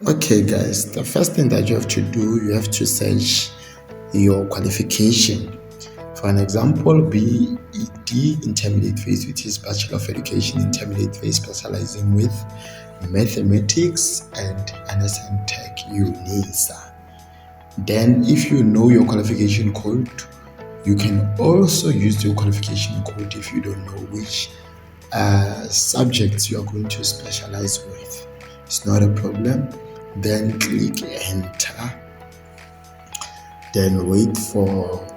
Okay, guys, the first thing that you have to do, you have to search your qualification. For an example, BEd intermediate phase, which is Bachelor of Education intermediate phase, specializing with mathematics and NSM Tech UNISA. Then, if you know your qualification code, you can also use your qualification code if you don't know which subjects you are going to specialize with. It's not a problem. Then click enter. Then wait for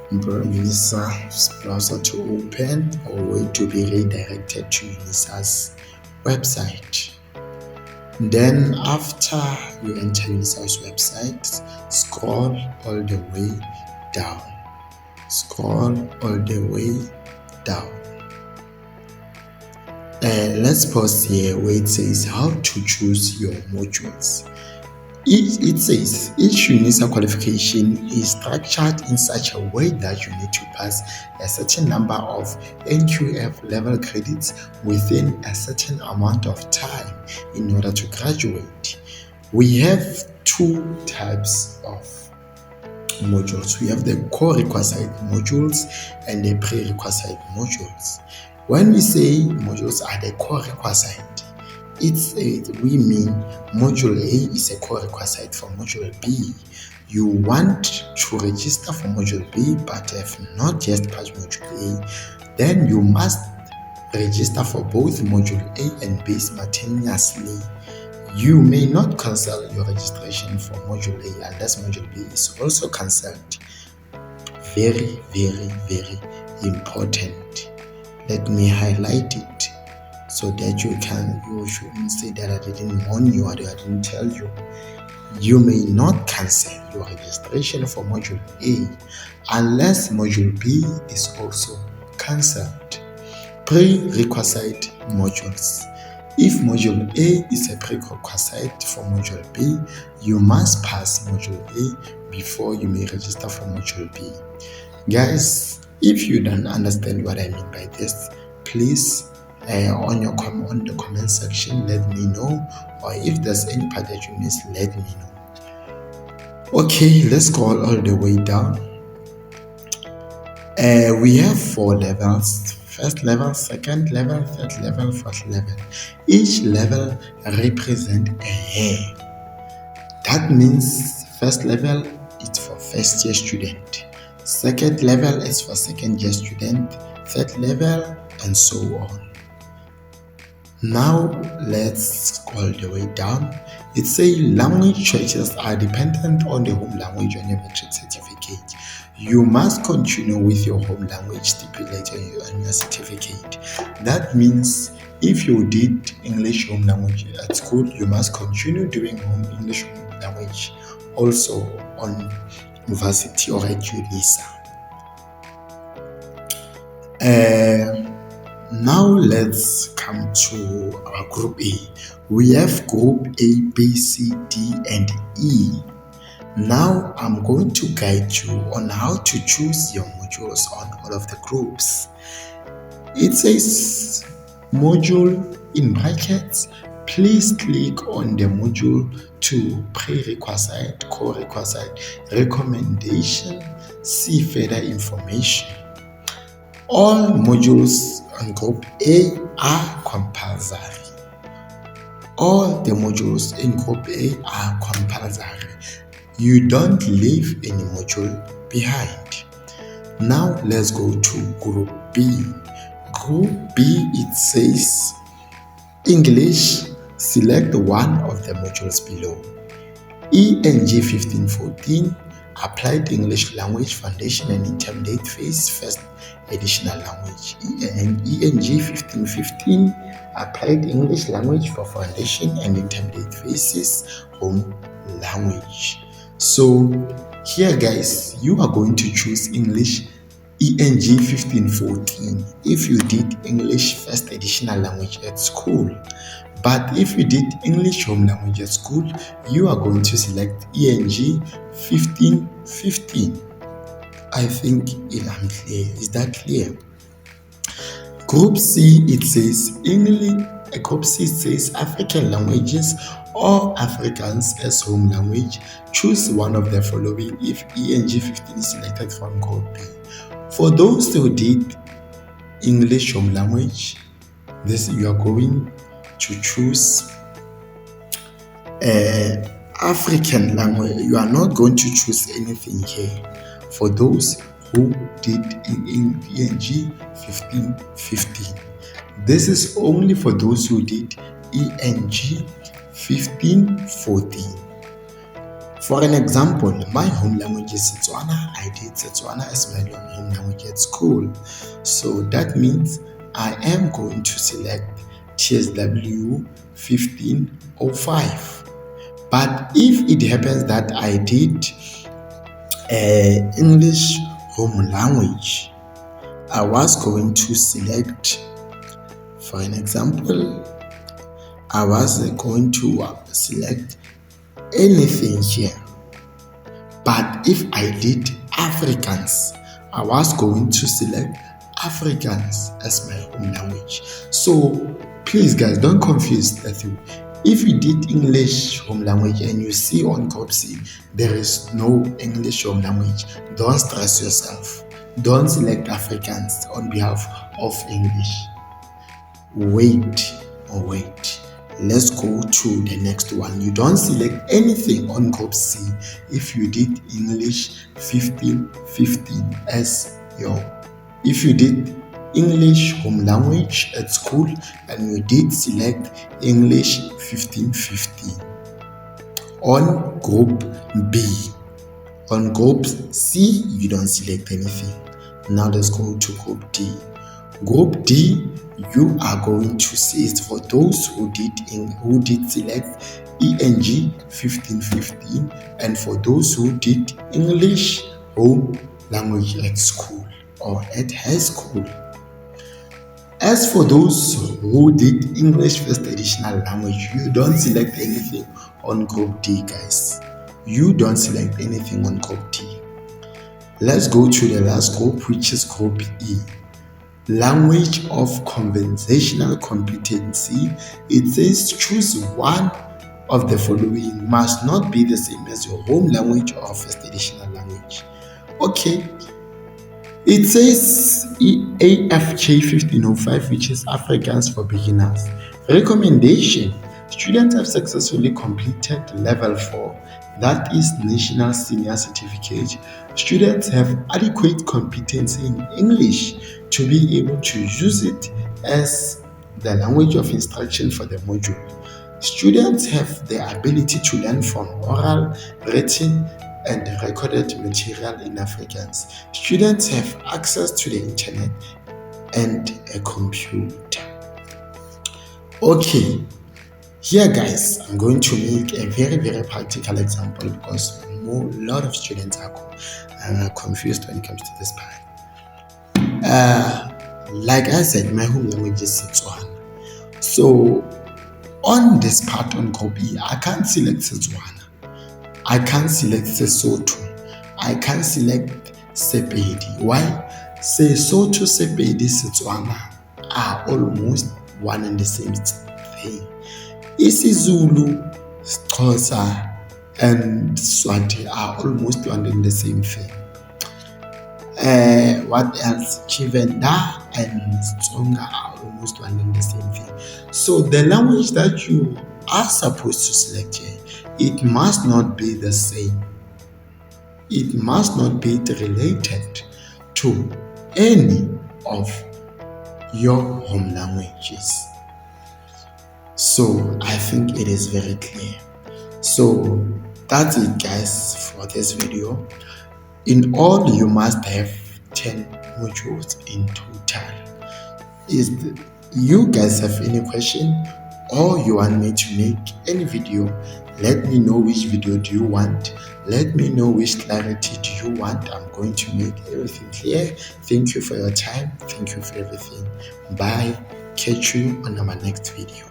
UNISA browser to open or wait to be redirected to UNISA's website. Then after you enter UNISA's website, scroll all the way down. Scroll all the way down. Let's pause here where it says how to choose your modules. It says each UNISA qualification is structured in such a way that you need to pass a certain number of NQF level credits within a certain amount of time in order to graduate. We have two types of modules. We have the core-requisite modules and the prerequisite modules. When we say modules are the core-requisite, we mean module A is a core requisite for module B. You want to register for module B but have not just passed module A, then you must register for both module A and B simultaneously. You may not cancel your registration for module A unless module B is also cancelled. Very, very, very important. Let me highlight it so that you shouldn't say that I didn't warn you or I didn't tell you. You may not cancel your registration for module A unless module B is also cancelled. Prerequisite modules. If module A is a prerequisite for module B, you must pass module A before you may register for module B. Guys, if you don't understand what I mean by this, please on the comment section let me know, or if there's any part that you missed, let me know. Okay, let's scroll all the way down. We have 4 levels: first level, second level, third level, fourth level. Each level represents a year. That means first level is for first year student, second level is for second year student, third level, and so on. Now let's scroll the way down. It says language choices are dependent on the home language on your matric certificate. You must continue with your home language stipulated on your certificate. That means if you did English home language at school, you must continue doing English home language also on university or at UNISA. Now let's come to our group A. We have group A, B, C, D, and E. Now I'm going to guide you on how to choose your modules on all of the groups. It says module in brackets. Please click on the module to prerequisite, core-requisite, recommendation, see further information. All modules on group A are compulsory. All the modules in group A are compulsory. You don't leave any module behind. Now let's go to group B. Group B, it says English. Select one of the modules below. ENG 1514, Applied English Language Foundation and Intermediate Phase, First Additional Language. ENG 1515, Applied English Language for Foundation and Intermediate Phases, Home Language. So here, guys, you are going to choose English ENG 1514 if you did English First Additional Language at school. But if you did English Home Language at school, you are going to select ENG 1515. I think I'm clear. Is that clear? Group C, it says English. Group C says African languages or Afrikaans as home language, choose one of the following if ENG 15 is selected from Group B. For those who did English home language, you are going to choose African language. You are not going to choose anything here. For those who did in ENG 15, this is only for those who did ENG 1514. For an example, my home language is Setswana. I did Setswana as my home language at school. So that means I am going to select TSW 1505. But if it happens that I did English home language, I was going to select, for an example, I was going to select anything here. But if I did Afrikaans, I was going to select Afrikaans as my home language. So please guys, don't confuse the two. If you did English home language and you see on Group C there is no English home language, don't stress yourself. Don't select Afrikaans on behalf of English. Wait. Let's go to the next one. You don't select anything on Group C if you did English 1515 as your. If you did English home language at school and you did select English 1515 on Group B. On Group C, you don't select anything. Now let's go to Group D. Group D, you are going to see it for those who did select ENG 1515 and for those who did English home language at school or at high school. As for those who did English first additional language, you don't select anything on Group D, guys. You don't select anything on Group D. Let's go to the last group, which is Group E. Language of conversational competency. It says choose one of the following, must not be the same as your home language or first additional language. Okay, it says AFJ 1505, which is Afrikaans for beginners. Recommendation: students have successfully completed level 4, that is National Senior Certificate. Students have adequate competency in English to be able to use it as the language of instruction for the module. Students have the ability to learn from oral, written, and recorded material in Afrikaans. Students have access to the internet and a computer. Okay, here guys, I'm going to make a very practical example because a lot of students are confused when it comes to this part. Like I said, my home language is Setswana. So on this part on Group E, I can't select Setswana. I can't select Sesotho. I can't select Sepedi. Why? Sesotho, Sepedi, Setswana are almost one and the same thing. isiZulu, Xhosa, and Swati are almost one and the same thing. What else? Chivenda and Tsonga are almost one and the same thing. So the language that you are supposed to select here, it must not be the same. It must not be related to any of your home languages. So I think it is very clear. So that's it guys for this video. In all, you must have 10 modules in total. You guys have any question or you want me to make any video, let me know which video do you want. Let me know which clarity do you want. I'm going to make everything clear. Thank you for your time. Thank you for everything. Bye. Catch you on our next video.